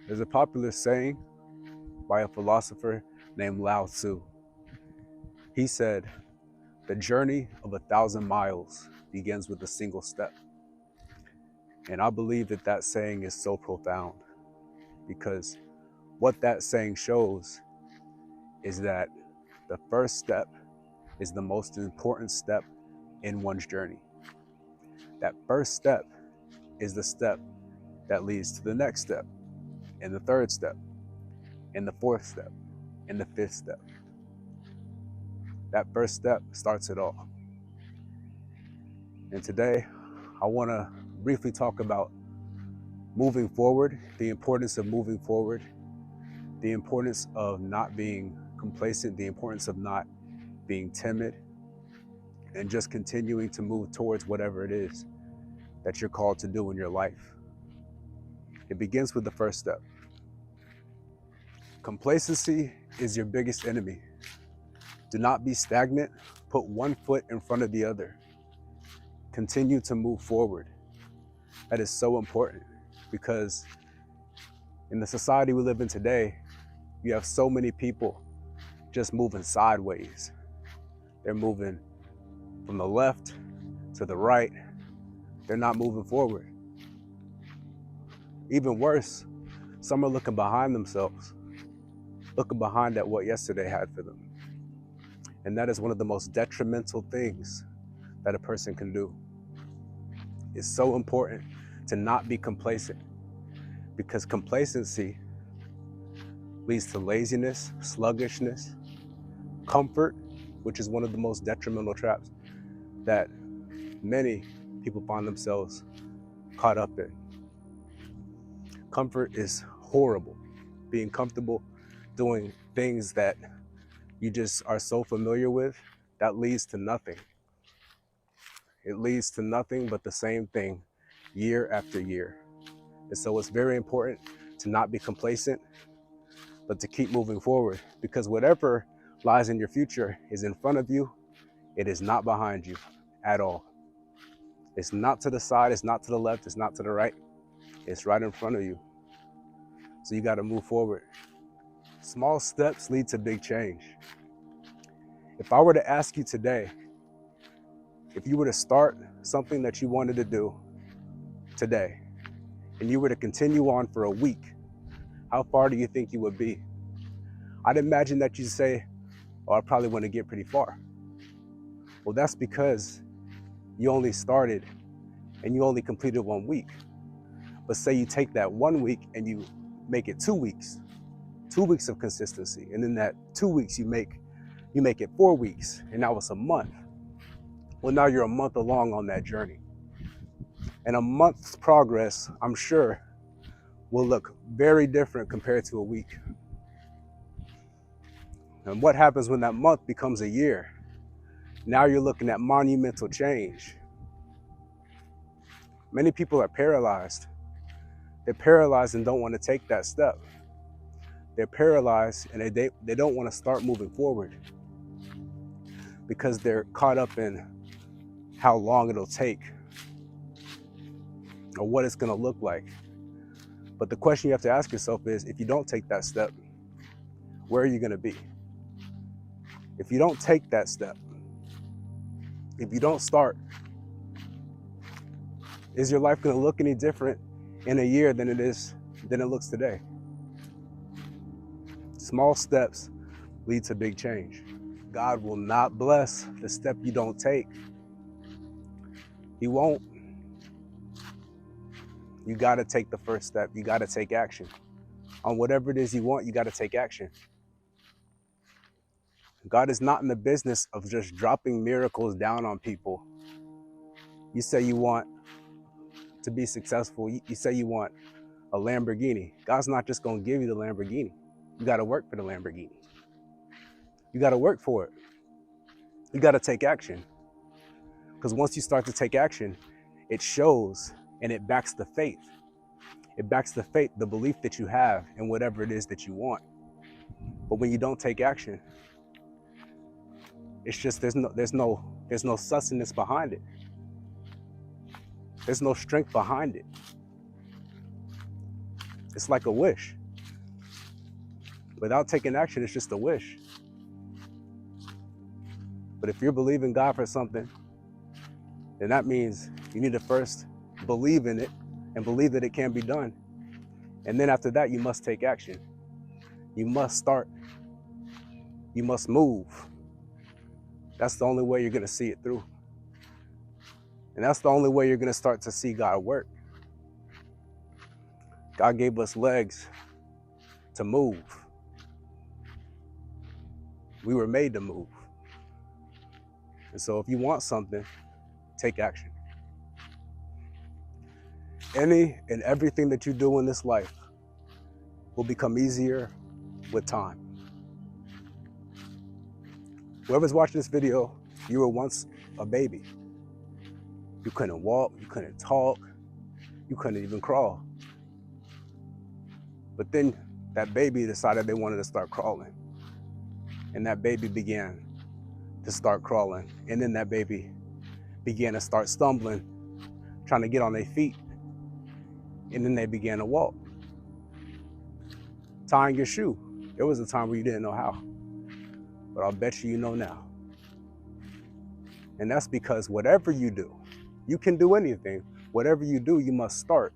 There's a popular saying by a philosopher named Lao Tzu. He said, "The journey of 1,000 miles begins with a single step." And I believe that that saying is so profound because what that saying shows is that the first step is the most important step in one's journey. That first step is the step that leads to the next step, and the third step, and the fourth step, and the fifth step. That first step starts it all. And today, I want to briefly talk about moving forward, the importance of moving forward, the importance of not being complacent, the importance of not being timid, and just continuing to move towards whatever it is that you're called to do in your life. It begins with the first step. Complacency is your biggest enemy. Do not be stagnant. Put one foot in front of the other. Continue to move forward. That is so important because in the society we live in today, you have so many people just moving sideways. They're moving from the left to the right. They're not moving forward. Even worse, some are looking behind themselves, looking behind at what yesterday had for them. And that is one of the most detrimental things that a person can do. It's so important to not be complacent because complacency leads to laziness, sluggishness, comfort, which is one of the most detrimental traps that many people find themselves caught up in. Comfort is horrible. Being comfortable doing things that you just are so familiar with, that leads to nothing. It leads to nothing but the same thing year after year. And so it's very important to not be complacent, but to keep moving forward because whatever lies in your future is in front of you. It is not behind you at all. It's not to the side, it's not to the left, it's not to the right. It's right in front of you. So you got to move forward. Small steps lead to big change. If I were to ask you today, if you were to start something that you wanted to do today, and you were to continue on for a week, how far do you think you would be? I'd imagine that you'd say, "Oh, I probably want to get pretty far." Well, that's because you only started and you only completed 1 week. But say you take that 1 week and you make it 2 weeks, 2 weeks of consistency. And in that 2 weeks, you make it 4 weeks, and now it's a month. Well, now you're a month along on that journey. And a month's progress, I'm sure, will look very different compared to a week. And what happens when that month becomes a year? Now you're looking at monumental change. Many people are paralyzed. They're paralyzed and don't want to take that step. They're paralyzed and they don't want to start moving forward because they're caught up in how long it'll take or what it's going to look like. But the question you have to ask yourself is, if you don't take that step, where are you going to be? If you don't take that step, if you don't start, is your life going to look any different in a year than it looks today? Small steps lead to big change. God will not bless the step you don't take. He won't. You got to take the first step. You got to take action. On whatever it is you want, you got to take action. God is not in the business of just dropping miracles down on people. You say you want to be successful. You say you want a Lamborghini. God's not just going to give you the Lamborghini. You got to work for the Lamborghini. You got to work for it. You got to take action. Because once you start to take action, it shows and it backs the faith. It backs the faith, the belief that you have in whatever it is that you want. But when you don't take action, it's just there's no sustenance behind it. There's no strength behind it. It's like a wish. Without taking action, it's just a wish. But if you're believing God for something, then that means you need to first believe in it and believe that it can be done. And then after that, you must take action. You must start. You must move. That's the only way you're going to see it through. And that's the only way you're going to start to see God work. God gave us legs to move. We were made to move. And so if you want something, take action. Any and everything that you do in this life will become easier with time. Whoever's watching this video, you were once a baby. You couldn't walk, you couldn't talk, you couldn't even crawl. But then that baby decided they wanted to start crawling. And that baby began to start crawling. And then that baby began to start stumbling, trying to get on their feet. And then they began to walk. Tying your shoe. There was a time where you didn't know how. But I'll bet you know now. And that's because whatever you do, you can do anything. Whatever you do, you must start.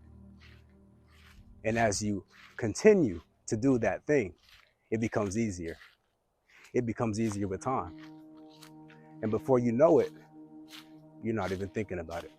And as you continue to do that thing, it becomes easier. It becomes easier with time. And before you know it, you're not even thinking about it.